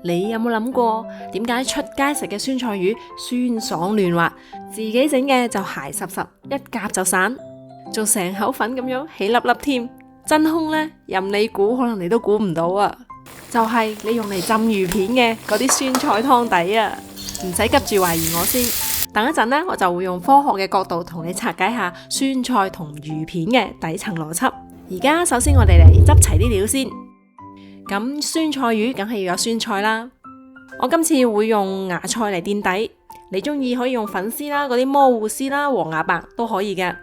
你有冇諗過點解出街食嘅酸菜魚酸爽嫩滑，自己整嘅就鞋濕濕，一夾就散，仲成口粉咁樣起粒粒添？真兇呢，任你估，可能你都估唔到啊！就係你用嚟浸魚片嘅嗰啲酸菜湯底啊！唔使急住懷疑我先，等一陣呢，我就會用科學嘅角度同你拆解下酸菜同魚片嘅底層邏輯。而家首先我哋嚟執齊啲料先。咁酸菜魚梗係要有酸菜啦，我今次會用芽菜嚟墊底，你中意可以用粉絲啦、嗰啲魔芋絲啦、黃芽白都可以嘅。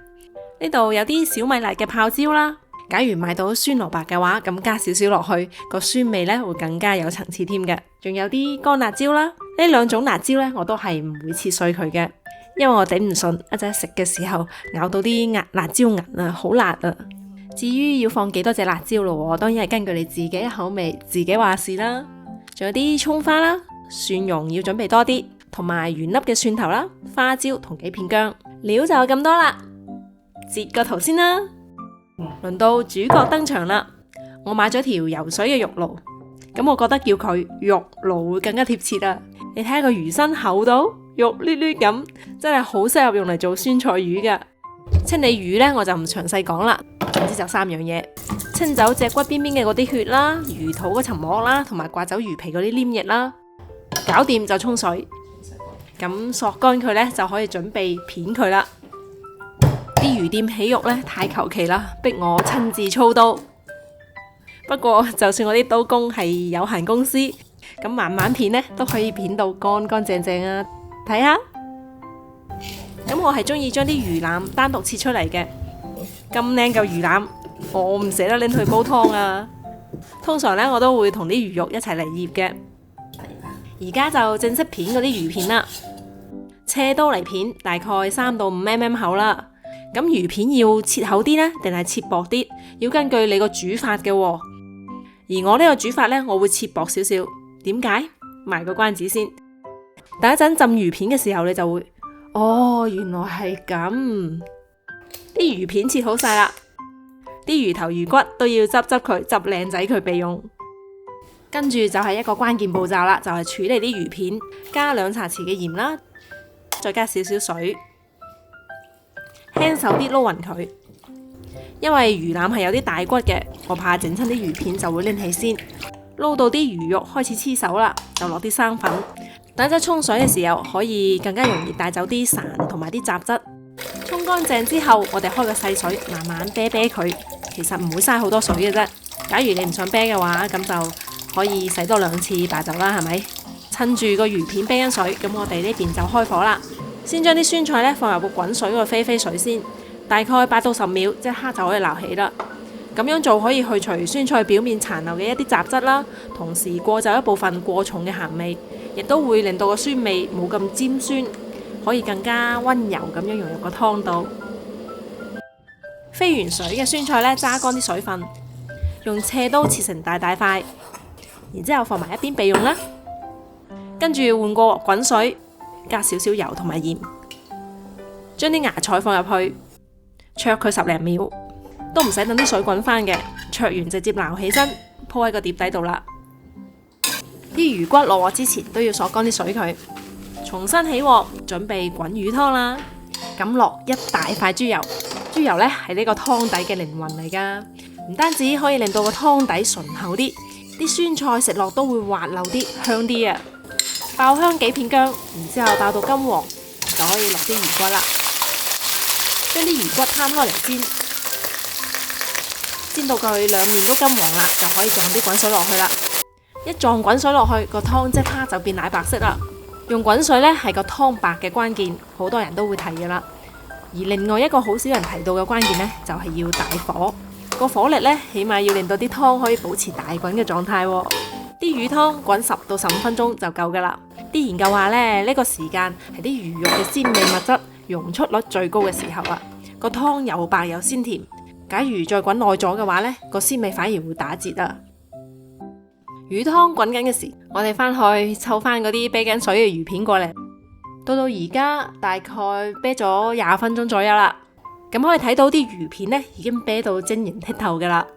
呢度有啲小米辣嘅泡椒啦，假如買到酸蘿蔔嘅話，咁加少少落去，個酸味呢會更加有層次添嘅。仲有啲乾辣椒啦，呢兩種辣椒呢，我都係唔會切碎佢嘅，因為我頂唔順一陣食嘅時候咬到啲辣椒銀啊，好辣啊！至於要放幾多隻辣椒咯，當然係根據你自己嘅口味自己話事啦。仲有啲蔥花啦，蒜蓉要準備多啲，同埋原粒嘅蒜頭啦、花椒同幾片薑。料就咁多啦，截個圖先啦。輪到主角登場啦，我買咗條游水嘅肉鱸，咁我覺得叫佢肉鱸會更加貼切啊。你睇下個魚身厚到肉捋捋咁，真係好適合用嚟做酸菜魚噶。清理魚呢，我就唔詳細講啦，總之就3樣嘢：清走脊骨邊邊嘅嗰啲血啦、魚肚嗰層膜啦，同埋刮走魚皮嗰啲黏液啦。搞掂就沖水，咁索乾佢呢，就可以準備片佢啦。啲魚店起肉呢，太求其啦，逼我親自操刀。不過就算我啲刀工係有限公司，咁慢慢片呢，都可以片到乾乾淨淨啊！睇下。咁我係中意將啲魚腩單獨切出嚟嘅，咁靚嚿魚腩，我唔捨得拎去煲湯啊。通常呢，我都會同啲魚肉一齊嚟醃嘅。而家就正式片嗰啲魚片啦，斜刀嚟片，大概3到5mm 厚啦。咁魚片要切厚啲呢，定係切薄啲？要根據你個煮法嘅喎。而我呢個煮法呢，我會切薄少少。點解？賣個關子先。等一陣浸魚片嘅時候，你就會。哦，原來係咁。啲魚片切好晒啦，啲魚頭魚骨都要執佢，執靚仔佢備用。跟住就係一個關鍵步驟啦，就係處理啲魚片，加2茶匙嘅鹽啦，再加少少水，輕手啲撈勻佢。因為魚腩係有啲大骨嘅，我怕整親啲魚片就會拎起先。撈到啲魚肉開始黐手啦，就落啲生粉。等陣沖水嘅時候，可以更加容易帶走啲潺同埋啲雜質。沖乾淨之後，我哋開個細水，慢慢啤啤佢。其實唔會嘥好多水嘅啫。假如你唔想啤嘅話，咁就可以洗多2次大就啦，係咪？趁住個魚片啤緊水，咁我哋呢邊就開火啦。先將啲酸菜呢放入個滾水嗰度飛飛水先，大概8到10秒，即刻就可以撈起啦。咁樣做可以去除酸菜表面殘留嘅一啲雜質啦，同時過走一部分過重嘅鹹味。亦都會令到個酸味冇咁尖酸，可以更加溫柔咁樣融入個湯度。飛完水嘅酸菜呢，揸乾啲水分，用斜刀切成大大塊，然之後放埋一邊備用啦。跟住換個鑊滾水，加少少油同埋鹽，將啲芽菜放入去，焯佢10零秒，都唔使等啲水滾翻嘅，焯完直接撈起身，鋪喺個碟底度啦。啲魚骨落鑊之前都要索乾啲水佢，重新起鑊準備滾魚湯啦。咁落一大塊豬油，豬油呢係呢個湯底嘅靈魂嚟噶，唔單止可以令到個湯底醇厚啲，啲酸菜食落都會滑溜啲、香啲啊！爆香幾片薑，然之後爆到金黃，就可以落啲魚骨啦。將啲魚骨攤開嚟煎，煎到佢兩面都金黃啦，就可以撞啲滾水落去啦。一撞滾水落去，個湯即刻就變奶白色啦。用滾水呢係個湯白嘅關鍵，好多人都會提嘅啦。而另外一個好少人提到嘅關鍵呢，就係要大火，個火力呢，起碼要令到啲湯可以保持大滾嘅狀態。啲魚湯滾10到15分鐘就夠噶啦。啲研究話呢，呢個時間係啲魚肉嘅鮮味物質溶出率最高嘅時候啊，個湯又白又鮮甜。假如再滾耐咗嘅話呢，個鮮味反而會打折啊。魚湯滾緊嘅時，我哋翻去湊翻嗰啲啤緊水嘅魚片過嚟。到而家大概啤咗20分鐘左右啦，咁可以睇到啲魚片呢已經啤到晶瑩剔透噶啦。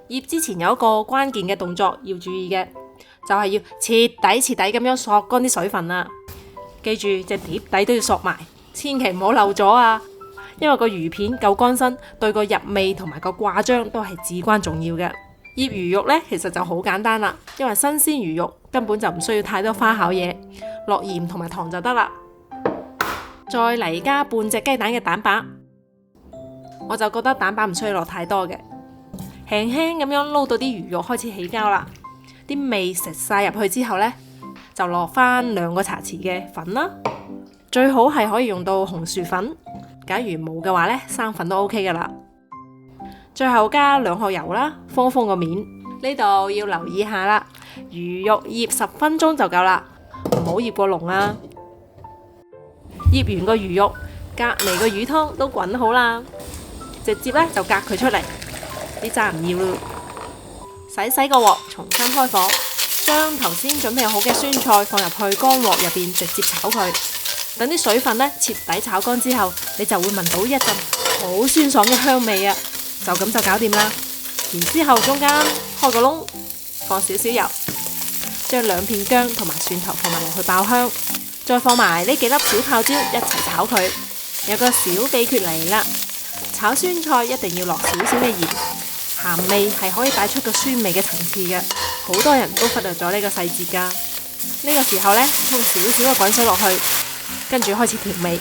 醃之前有一個關鍵嘅動作要注意嘅，就係要徹底咁樣索乾啲水分啦。記住隻碟底都要索埋，千祈唔好漏咗啊！因為個魚片夠乾身，對個入味同埋個掛漿都係至關重要嘅。醃魚肉呢，其實就好簡單啦，因為新鮮魚肉根本就唔需要太多花巧嘢，落鹽同埋糖就得啦。再嚟加半隻雞蛋嘅蛋白，我就覺得蛋白唔需要落太多嘅，輕輕咁樣撈到啲魚肉開始起膠啦，啲味食晒入去之後呢，就落翻2個茶匙嘅粉啦，最好係可以用到紅薯粉，假如冇嘅話呢，生粉都 OK 噶啦。最後加2殼油啦，封個面。呢度要留意下啦，魚肉醃10分鐘就夠啦，唔好醃過籠啊。醃完個魚肉，隔籬個魚湯都滾好啦，直接呢就隔佢出嚟，啲渣唔要咯。洗個鑊，重新開火，將頭先準備好嘅酸菜放入去乾鑊入邊，直接炒佢。等啲水分呢徹底炒乾之後，你就會聞到一陣好酸爽嘅香味啊！就咁就搞掂啦。然之後中間開個窿，放少少油，將2片薑同埋蒜頭放埋落去爆香，再放埋呢幾粒小泡椒一齊炒佢。有個小秘訣嚟啦，炒酸菜一定要落少少嘅鹽，鹹味係可以帶出個酸味嘅層次嘅，好多人都忽略咗呢個細節噶。呢個時候呢，沖少少嘅滾水落去，跟住開始調味。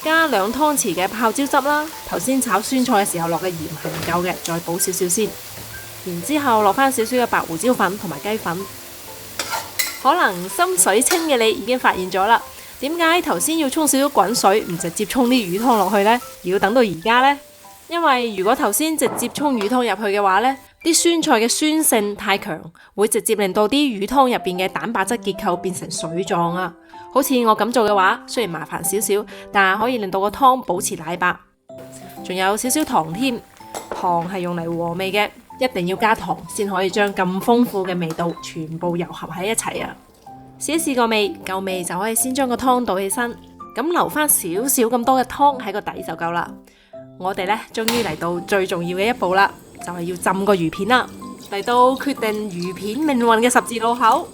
加2湯匙嘅泡椒汁啦，頭先炒酸菜嘅時候落嘅鹽係唔夠嘅，再補少少先。然之後落翻少少嘅白胡椒粉同埋雞粉。可能心水清嘅你已經發現咗啦，點解頭先要沖少少滾水，唔直接沖啲魚湯落去呢？要等到而家呢？因為如果頭先直接沖魚湯入去嘅話呢，啲酸菜嘅酸性太強，會直接令到啲魚湯入邊嘅蛋白質結構變成水狀啊。好似我咁做嘅話，雖然麻煩少少，但係可以令到個湯保持奶白，仲有少少糖添。糖係用嚟和味嘅，一定要加糖先可以將咁豐富嘅味道全部糅合喺一齊啊！試一試個味，夠味就可以先將個湯倒起身，咁留翻少少咁多嘅湯喺個底就夠啦。我哋呢，終於嚟到最重要嘅一步啦，就係要浸個魚片啦。嚟到決定魚片命運嘅十字路口，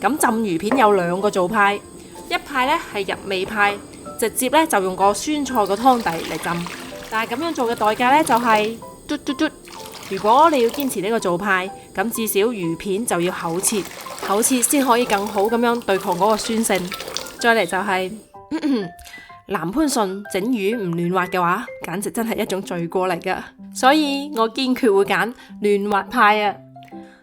咁浸魚片有2個做派。一派呢係入味派，直接呢就用個酸菜個湯底嚟浸，但係咁樣做嘅代價呢就係如果你要堅持呢個做派，咁至少魚片就要厚切先可以更好咁樣對抗嗰個酸性。再嚟就係南番順整魚唔嫩滑嘅話，簡直真係一種罪過嚟噶，所以我堅決會揀嫩滑派啊，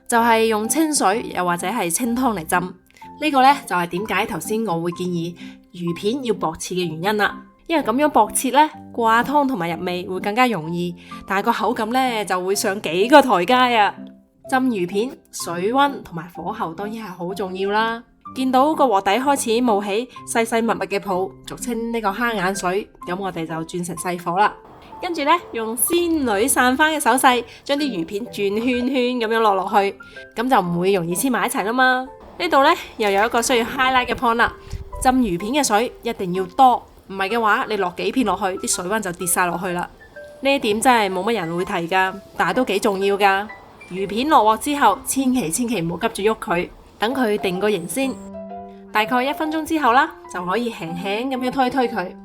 就係用清水又或者係清湯嚟浸。呢個呢，就係點解頭先我會建議魚片要薄切嘅原因啦，因為咁樣薄切呢，掛湯同埋入味會更加容易，但係個口感呢，就會上幾個台階啊。浸魚片水溫同埋火候當然係好重要啦。見到個鑊底開始冒起細密嘅泡，俗稱呢個蝦眼水，咁我哋就轉成細火啦。跟住呢，用仙女散花嘅手勢，將啲魚片轉圈圈咁樣落去，咁就唔會容易黐埋一齊啦嘛。呢度呢，又有一個需要 highlight 嘅 point 啦，浸魚片嘅水一定要多，唔係嘅話你落幾片落去，啲水溫就跌晒落去啦。呢一點真係冇乜人會提噶，但係都幾重要噶。魚片落鑊之後，千祈唔好急住喐佢，等佢定個型先。大概1分鐘之後啦，就可以輕輕咁樣推佢，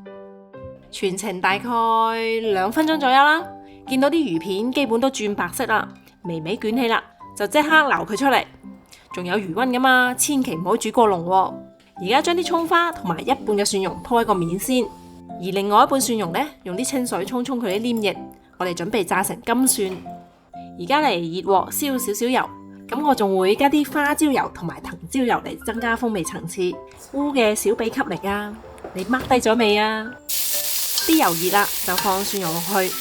全程大概2分鐘左右啦。見到啲魚片基本都轉白色啦，微微捲起啦，就即刻撈佢出嚟。仲有餘溫噶嘛，千祈唔好煮過籠。而家將啲蔥花同埋1半嘅蒜蓉鋪喺個面先，而另外1半蒜蓉呢，用啲清水沖佢啲黏液，我哋準備炸成金蒜。而家嚟熱鑊燒少少油，咁我仲會加啲花椒油同埋藤椒油嚟增加風味層次。烏嘅小秘笈嚟噶，你 mark 低咗未啊？啲油熱啦，就放蒜蓉落去，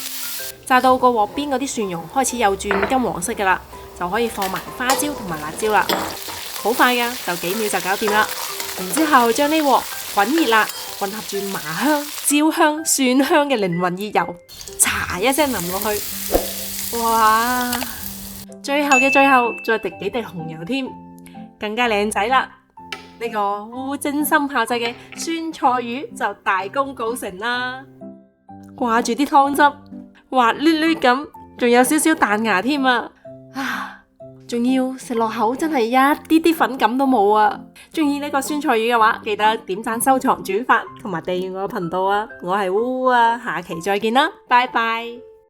炸到個鑊邊嗰啲蒜蓉開始有轉金黃色噶啦，就可以放埋花椒同埋辣椒啦，好快噶，就幾秒就搞掂啦。然之後將呢鑊滾熱辣，混合住麻香、椒香、蒜香嘅靈魂熱油，嚓一聲淋落去，哇！最後嘅最後，再滴幾滴紅油添，更加靚仔啦！呢個烏精心炮製嘅酸菜魚就大功告成啦，掛住啲湯汁，滑捋捋咁，仲有少少彈牙添啊！仲要食落口真係一啲啲粉感都冇啊！中意呢個酸菜魚嘅話，記得點讚、收藏、轉發同埋訂閱我嘅頻道啊！我係烏烏啊，下期再見啦，拜拜。